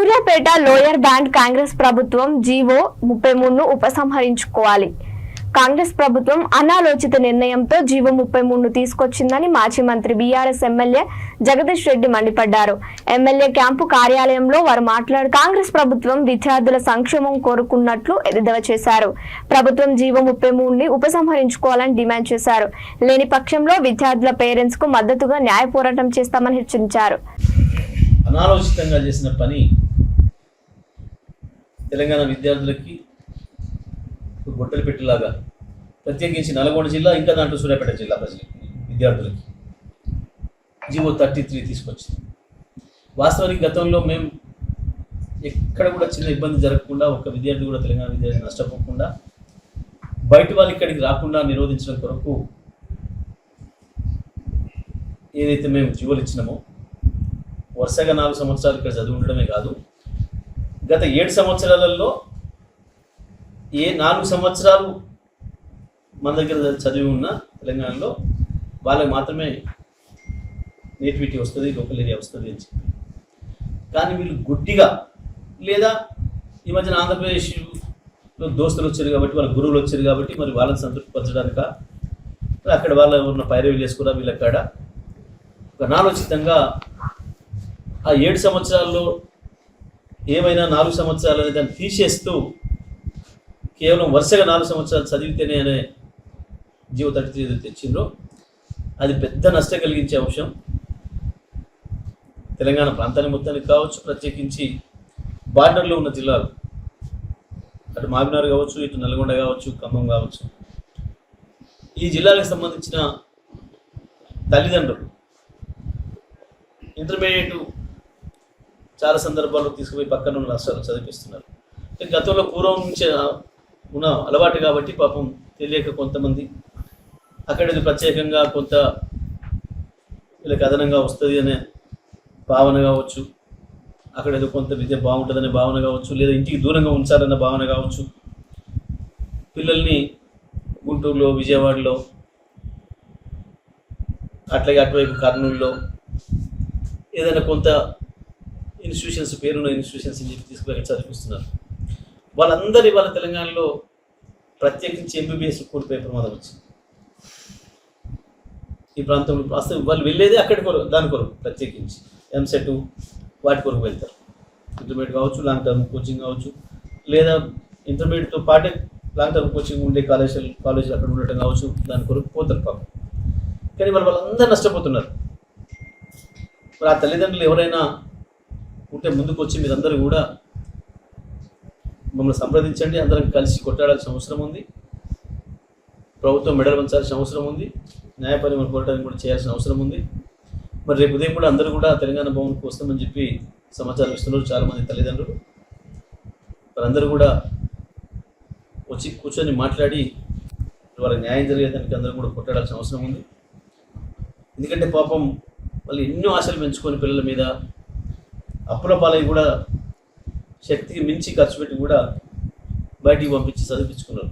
Suryapet lower band Congress ప్రభుత్వం GO 33ను ఉపసంహరించుకోవాలి. Congress ప్రభుత్వం అనాలోచిత నిర్ణయంతో జీవో 33ను తీసుకొచ్చిందని మాజీ మంత్రి బీఆర్ఎస్ ఎమ్మెల్యే జగదీష్ రెడ్డి మండిపడ్డారు. ఎమ్మెల్యే క్యాంపు కార్యాలయంలో వారు మాట్లాడుతూ కాంగ్రెస్ ప్రభుత్వం విద్యార్థుల సంక్షేమం కోరుకున్నట్లు ఎద్దేవా చేశారు. ప్రభుత్వం జీవో 33ని ఉపసంహరించుకోవాలని డిమాండ్ చేశారు. లేని పక్షంలో విద్యార్థుల పేరెంట్స్ కు మద్దతుగా న్యాయ పోరాటం చేస్తామని హెచ్చరించారు. అనాలోచితంగా చేసిన పని తెలంగాణ విద్యార్థులకి గొడ్డలి పెట్టేలాగా, ప్రత్యేకించి నల్గొండ జిల్లా ఇంకా దాంట్లో సూర్యాపేట జిల్లా ప్రజలకి విద్యార్థులకి జీవో 33 తీసుకొచ్చింది. వాస్తవానికి గతంలో మేము ఎక్కడ కూడా చిన్న ఇబ్బంది జరగకుండా, ఒక విద్యార్థి కూడా తెలంగాణ విద్యార్థి నష్టపోకుండా, బయట వాళ్ళు ఇక్కడికి రాకుండా నిరోధించడం కొరకు ఏదైతే మేము జీవోలు ఇచ్చినామో, వరుసగా 4 సంవత్సరాలు ఇక్కడ చదివి ఉండడమే కాదు, గత 7 సంవత్సరాలలో 4 సంవత్సరాలు మన దగ్గర చదివి ఉన్న తెలంగాణలో వాళ్ళకి మాత్రమే నేటివిటీ వస్తుంది, లోకల్ ఏరియా వస్తుంది అని చెప్పి. కానీ వీళ్ళు గుడ్డిగా, లేదా ఈ మధ్యన ఆంధ్రప్రదేశ్లో దోస్తులు వచ్చారు కాబట్టి, వాళ్ళ గురువులు వచ్చారు కాబట్టి, మరి వాళ్ళని సంతృప్తిపరచడానిక, అక్కడ వాళ్ళ ఉన్న పైరవీలు చేసుకురా వీళ్ళకాడ ఒక అనాలోచితంగా ఆ 7 సంవత్సరాల్లో ఏమైనా 4 సంవత్సరాలు అనే దాన్ని తీసేస్తూ కేవలం వరుసగా 4 సంవత్సరాలు చదివితేనే అనే జీవో 33 తెచ్చిండ్రో అది పెద్ద నష్టం కలిగించే అంశం. తెలంగాణ ప్రాంతాన్ని మొత్తానికి కావచ్చు, ప్రత్యేకించి బార్డర్లో ఉన్న జిల్లాలు, అటు మామినార్ కావచ్చు, ఇటు నల్గొండ కావచ్చు, ఖమ్మం కావచ్చు, ఈ జిల్లాలకు సంబంధించిన తల్లిదండ్రులు ఇంటర్మీడియట్ చాలా సందర్భాల్లో తీసుకుపోయి పక్కన ఉన్న రాష్ట్రాలు చదివిస్తున్నారు. గతంలో పూర్వం నుంచి ఉన్న అలవాటు కాబట్టి పాపం తెలియక కొంతమంది అక్కడ ప్రత్యేకంగా కొంత వీళ్ళకి అదనంగా వస్తుంది అనే భావన కావచ్చు, అక్కడ ఏదో కొంత విద్య బాగుంటుందనే భావన కావచ్చు, లేదా ఇంటికి దూరంగా ఉంచాలన్న భావన కావచ్చు, పిల్లల్ని గుంటూరులో, విజయవాడలో, అట్లాగే అటువైపు కర్నూలులో ఏదైనా కొంత ఇన్స్టిట్యూషన్స్, పేరున్న ఇన్స్టిట్యూషన్స్ అని చెప్పి తీసుకుని చదివిస్తున్నారు. వాళ్ళందరి వాళ్ళ తెలంగాణలో ప్రత్యేకించి ఎంబీబీఎస్ కోల్పోయే ప్రమాదం వచ్చింది. ఈ ప్రాంతంలో వాస్తవం వాళ్ళు వెళ్ళేది అక్కడి కొరకు, దాని కొరకు ప్రత్యేకించి ఎంసెట్ వాటి కొరకు వెళ్తారు. ఇంటర్మీడియట్ కావచ్చు, లాంగ్ టర్మ్ కోచింగ్ కావచ్చు, లేదా ఇంటర్మీడియట్తో పాటే లాంగ్ టర్మ్ కోచింగ్ ఉండే కాలేజీలు అక్కడ ఉండటం కావచ్చు, దాని కొరకు పోతారు పాపం. కానీ వాళ్ళందరూ నష్టపోతున్నారు. మరి ఆ తల్లిదండ్రులు ఎవరైనా ఉంటే ముందుకు వచ్చి మీరందరూ కూడా మమ్మల్ని సంప్రదించండి, అందరం కలిసి కొట్టాడాల్సిన అవసరం ఉంది. ప్రభుత్వం మెడలు వంచాల్సిన అవసరం ఉంది. న్యాయపరి మన పోరాటాన్ని కూడా చేయాల్సిన అవసరం ఉంది. మరి రేపు ఉదయం కూడా అందరూ కూడా తెలంగాణ భవన్కి వస్తామని చెప్పి సమాచారం ఇస్తున్నారు చాలామంది తల్లిదండ్రులు. వారందరూ కూడా వచ్చి కూర్చొని మాట్లాడి వాళ్ళకి న్యాయం జరిగేదానికి అందరూ కూడా కొట్టాడాల్సిన అవసరం ఉంది. ఎందుకంటే పాపం వాళ్ళు ఎన్నో ఆశలు పెంచుకొని పిల్లల మీద అప్పుల పాలై కూడా శక్తికి మించి ఖర్చు పెట్టి కూడా బయటికి పంపించి చదివించుకున్నారు.